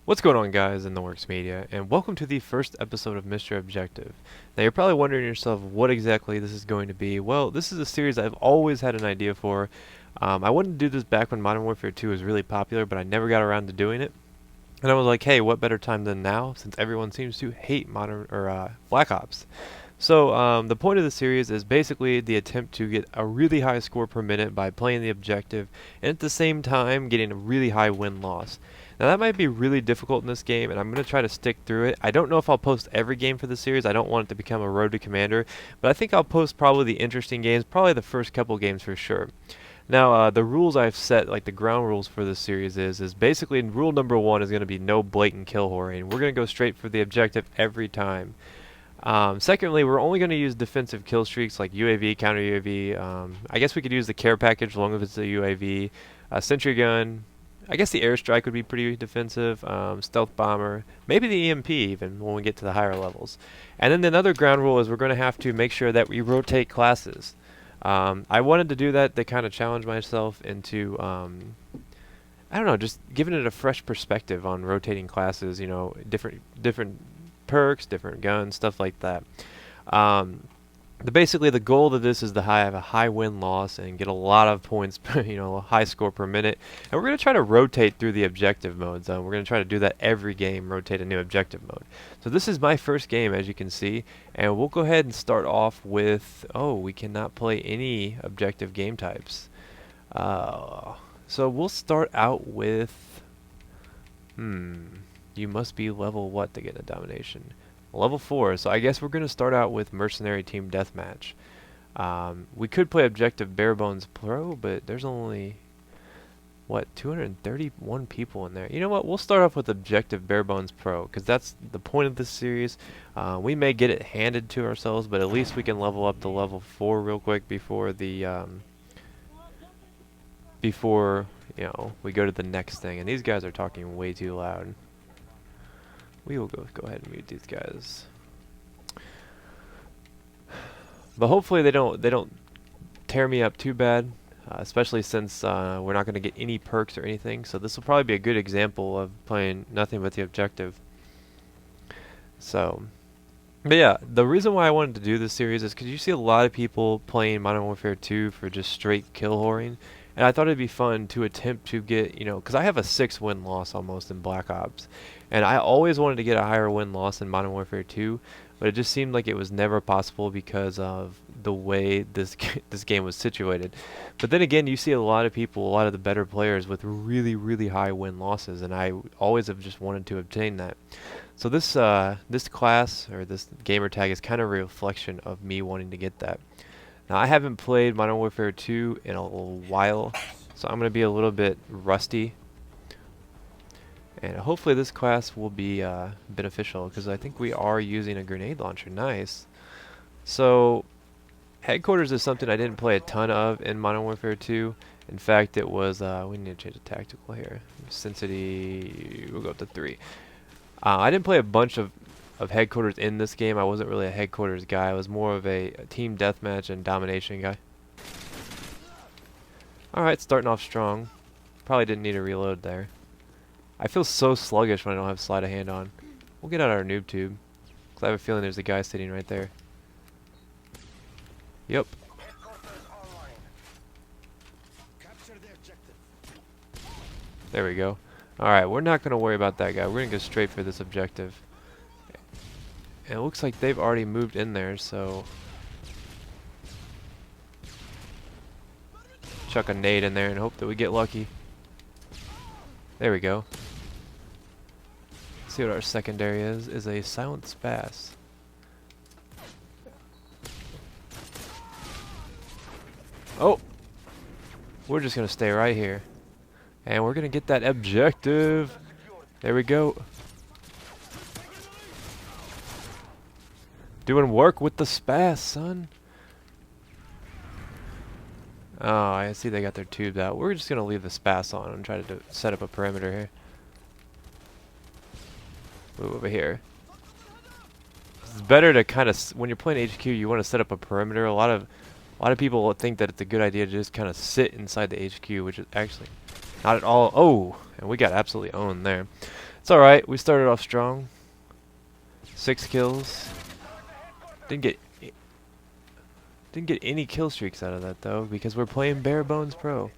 What's going on, guys, in the Works Media, and welcome to the first episode of Mr. Objective. Now, you're probably wondering yourself what exactly this is going to be. Well, this is a series I've always had an idea for. I wanted to do this back when Modern Warfare 2 was really popular, but I never got around to doing it. And I was like, hey, what better time than now, since everyone seems to hate Black Ops. So the point of the series is basically the attempt to get a really high score per minute by playing the objective, and at the same time getting a really high win-loss. Now that might be really difficult in this game, and I'm going to try to stick through it. I don't know if I'll post every game for the series. I don't want it to become a Road to Commander, but I think I'll post probably the interesting games, probably the first couple games for sure. Now, the rules I've set, like the ground rules for this series is basically rule number 1 is going to be no blatant kill whoring. We're going to go straight for the objective every time. Secondly, we're only going to use defensive kill streaks like UAV, counter UAV. I guess we could use the care package as long as it's a UAV, Sentry gun. I guess the airstrike would be pretty defensive, stealth bomber, maybe the EMP even when we get to the higher levels. And then another ground rule is we're going to have to make sure that we rotate classes. I wanted to do that to kind of challenge myself into, I don't know, just giving it a fresh perspective on rotating classes, you know, different perks, different guns, stuff like that. Basically, the goal of this is to have a high win-loss and get a lot of points, you know, a high score per minute. And we're going to try to rotate through the objective modes. We're going to try to do that every game, rotate a new objective mode. So this is my first game, as you can see, and we'll go ahead and start off with, oh, we cannot play any objective game types. So we'll start out with, you must be level what to get a domination? Level 4, so I guess we're going to start out with Mercenary Team Deathmatch. We could play Objective Barebones Pro, but there's only, what, 231 people in there. You know what, we'll start off with Objective Barebones Pro, because that's the point of this series. We may get it handed to ourselves, but at least we can level up to level 4 real quick before the, you know, we go to the next thing. And these guys are talking way too loud. We will go ahead and mute these guys. But hopefully they don't tear me up too bad, especially since we're not going to get any perks or anything. So this will probably be a good example of playing nothing but the objective. So, but yeah, the reason why I wanted to do this series is because you see a lot of people playing Modern Warfare 2 for just straight kill whoring. And I thought it'd be fun to attempt to get, you know, because I have a 6 win-loss almost in Black Ops. And I always wanted to get a higher win-loss in Modern Warfare 2, but it just seemed like it was never possible because of the way this game was situated. But then again, you see a lot of people, a lot of the better players with really, really high win-losses, and I always have just wanted to obtain that. So this class, or this gamer tag, is kind of a reflection of me wanting to get that. Now, I haven't played Modern Warfare 2 in a while, so I'm going to be a little bit rusty. And hopefully this class will be beneficial, because I think we are using a grenade launcher. Nice. So, Headquarters is something I didn't play a ton of in Modern Warfare 2. In fact, it was, we need to change the tactical here. Sensity, we'll go up to 3. I didn't play a bunch of Headquarters in this game. I wasn't really a Headquarters guy. I was more of a team deathmatch and domination guy. Alright, starting off strong. Probably didn't need a reload there. I feel so sluggish when I don't have sleight of hand on. We'll get out our noob tube, because I have a feeling there's a guy sitting right there. Yep. There we go. Alright, we're not going to worry about that guy. We're going to go straight for this objective. And it looks like they've already moved in there, so chuck a nade in there and hope that we get lucky. There we go. See what our secondary is a silent spas. Oh! We're just gonna stay right here. And we're gonna get that objective. There we go. Doing work with the spas, son. Oh, I see they got their tubes out. We're just going to leave the spas on and try to set up a perimeter here. Move over here. It's better to kind of, when you're playing HQ, you want to set up a perimeter. A lot of people think that it's a good idea to just kind of sit inside the HQ, which is actually not at all. Oh, and we got absolutely owned there. It's alright, we started off strong. 6 kills. Didn't get any kill streaks out of that though, because we're playing bare bones pro.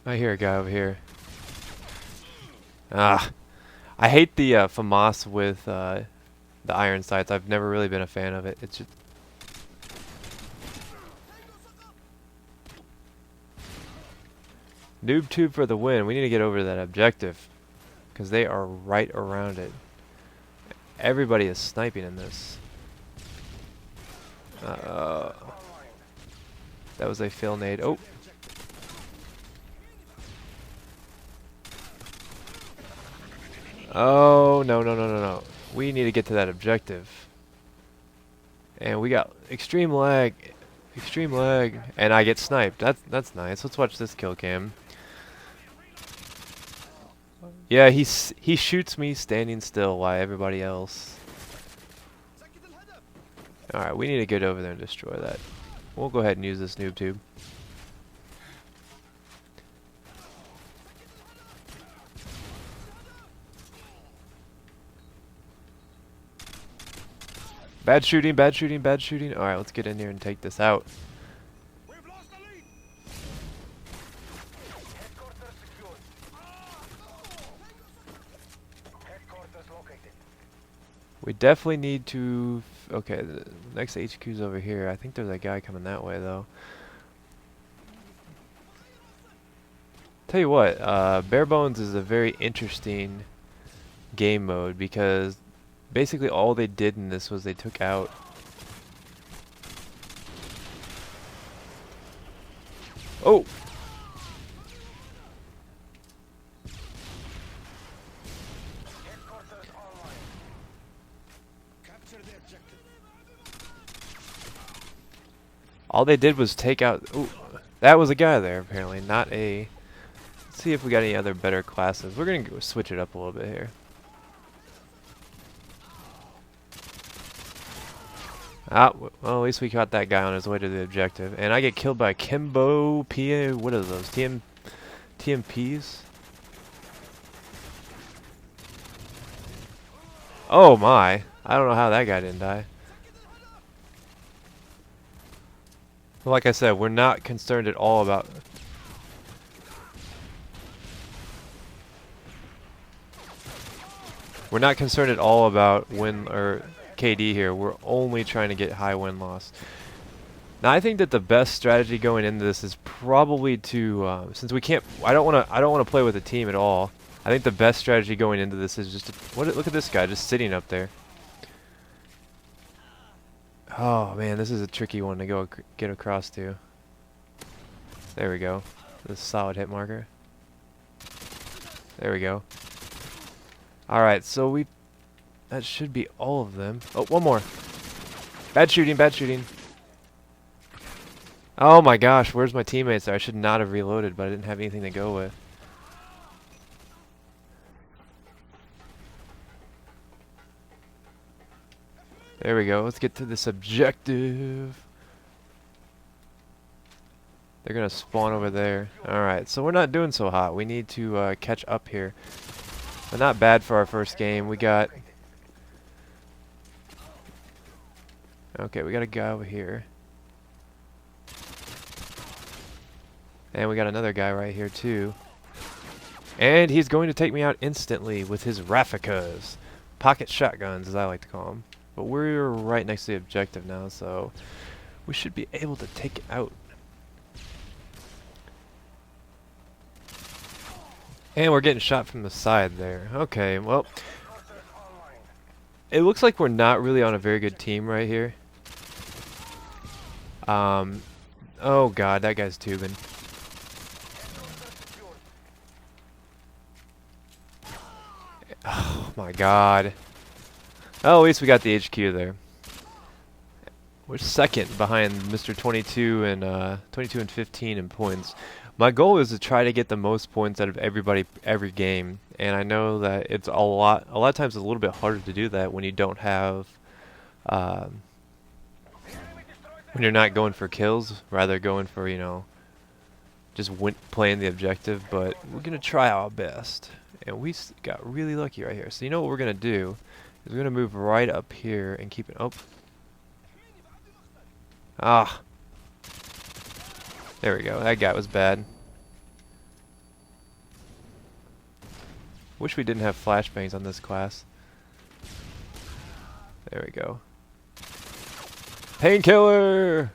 I hear a guy over here. Ah, I hate the FAMAS with the iron sights. I've never really been a fan of it. It's just noob tube for the win. We need to get over to that objective because they are right around it. Everybody is sniping in this. That was a fail nade. Oh. Oh, no, no, no, no, no. We need to get to that objective. And we got extreme lag. Extreme lag. And I get sniped. That's nice. Let's watch this kill cam. Yeah, he shoots me standing still while everybody else. Alright, we need to get over there and destroy that. We'll go ahead and use this noob tube. Bad shooting, bad shooting, bad shooting. Alright, let's get in here and take this out. We definitely need to... Okay, the next HQ's over here. I think there's a guy coming that way, though. Tell you what, Bare Bones is a very interesting game mode because basically all they did in this was they took out... Oh! All they did was take out... Ooh, that was a guy there, apparently, not a... Let's see if we got any other better classes. We're going to switch it up a little bit here. Ah, well, at least we caught that guy on his way to the objective. And I get killed by Kimbo P... What are those? TMPs? Oh my. I don't know how that guy didn't die. Well, like I said, we're not concerned at all about... We're not concerned at all about win or KD here. We're only trying to get high win-loss. Now, I think that the best strategy going into this is probably to, since we can't, I don't want to play with a team at all. I think the best strategy going into this is just to, look at this guy just sitting up there. Oh man, this is a tricky one to go get across to. There we go. This solid hit marker. There we go. Alright, so that should be all of them. Oh, one more. Bad shooting, bad shooting. Oh my gosh, where's my teammates there? I should not have reloaded, but I didn't have anything to go with. There we go. Let's get to this objective. They're going to spawn over there. Alright, so we're not doing so hot. We need to catch up here. But not bad for our first game. We got... Okay, we got a guy over here. And we got another guy right here too. And he's going to take me out instantly with his Rafikas. Pocket shotguns, as I like to call them. But we're right next to the objective now, so we should be able to take it out. And we're getting shot from the side there. Okay, well, it looks like we're not really on a very good team right here. Oh god, that guy's tubing. Oh my god. Oh, at least we got the HQ there. We're second behind Mr. 22 and 22 and 15 in points. My goal is to try to get the most points out of everybody every game, and I know that it's a lot of times it's a little bit harder to do that when you don't have when you're not going for kills, rather going for, you know, just went playing the objective, but we're gonna try our best. And we got really lucky right here. So you know what we're gonna do is we're gonna move right up here and keep it. Oh, ah, there we go. That guy was bad. Wish we didn't have flashbangs on this class. There we go. Painkiller!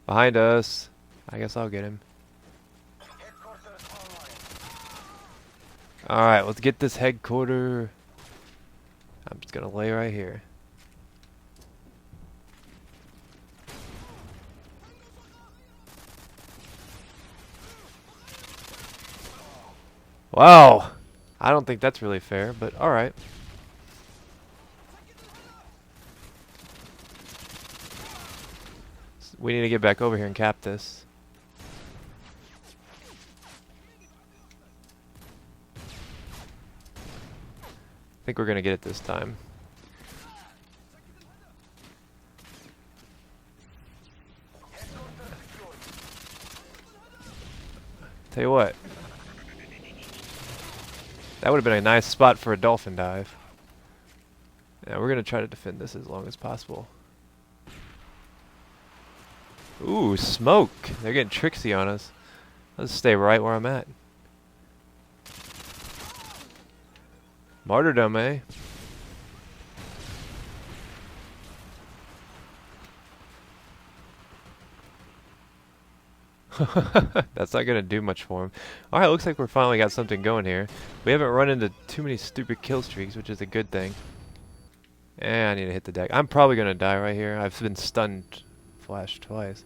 Behind us. I guess I'll get him. Alright, let's get this headquarter. I'm just gonna lay right here. Wow! I don't think that's really fair, but alright. We need to get back over here and cap this. I think we're gonna get it this time. Tell you what. That would have been a nice spot for a dolphin dive. Yeah, we're gonna try to defend this as long as possible. Ooh, smoke! They're getting tricksy on us. Let's stay right where I'm at. Martyrdom, eh? That's not gonna do much for him. Alright, looks like we're finally got something going here. We haven't run into too many stupid kill streaks, which is a good thing. And I need to hit the deck. I'm probably gonna die right here. I've been stunned flashed twice.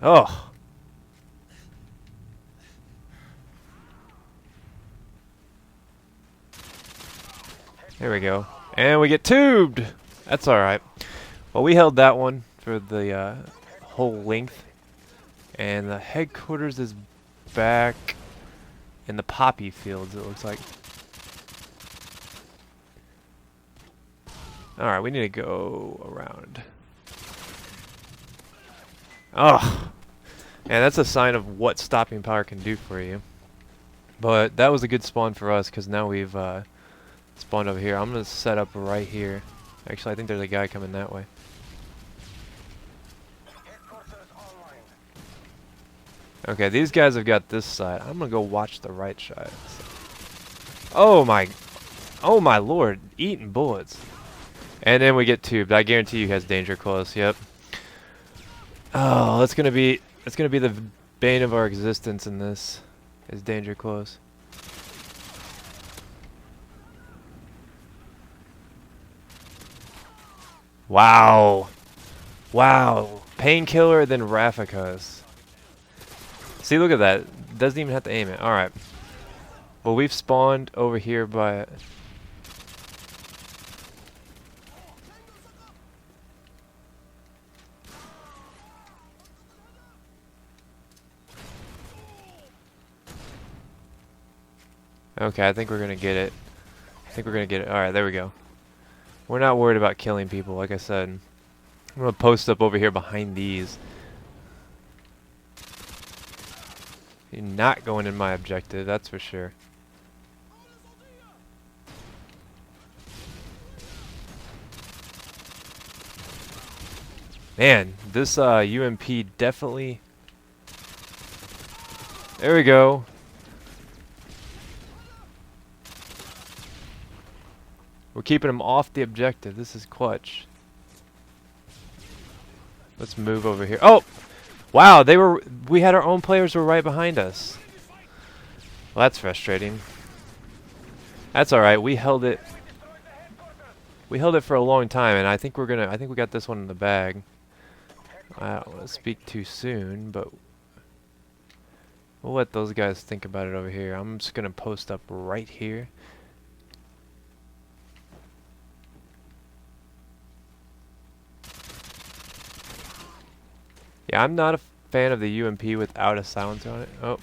Oh! There we go. And we get tubed! That's alright. Well, we held that one for the whole length. And the headquarters is back in the poppy fields, it looks like. Alright, we need to go around. Oh! And that's a sign of what stopping power can do for you. But that was a good spawn for us, because now we've spawned over here. I'm going to set up right here. Actually, I think there's a guy coming that way. Okay, these guys have got this side. I'm going to go watch the right side. Oh my lord, eating bullets. And then we get tubed. I guarantee you he has danger close. Yep. Oh, that's gonna be the bane of our existence in this. Is danger close. Wow. Wow. Painkiller, then Rafikas. See, look at that. Doesn't even have to aim it. Alright. Well, we've spawned over here by... Okay, I think we're gonna get it. Alright, there we go. We're not worried about killing people, like I said. I'm gonna post up over here behind these. You're not going in my objective, that's for sure. Man, this UMP definitely... There we go. We're keeping them off the objective. This is clutch. Let's move over here. Oh! Wow, we had our own players were right behind us. Well, that's frustrating. That's alright. We held it for a long time, and I think we got this one in the bag. I don't want to speak too soon, but we'll let those guys think about it over here. I'm just gonna post up right here. Yeah, I'm not a fan of the UMP without a silencer on it. Oh.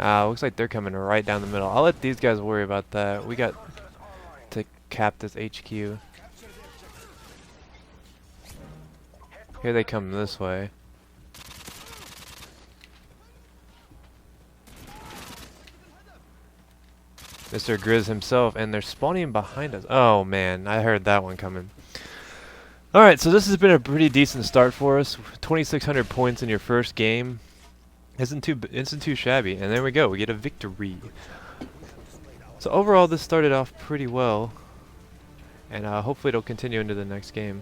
Looks like they're coming right down the middle. I'll let these guys worry about that. We got to cap this HQ. Here they come this way. Mr. Grizz himself, and they're spawning behind us. Oh man, I heard that one coming. Alright, so this has been a pretty decent start for us. 2,600 points in your first game. Isn't too shabby. And there we go, we get a victory. So overall, this started off pretty well. And hopefully it'll continue into the next game.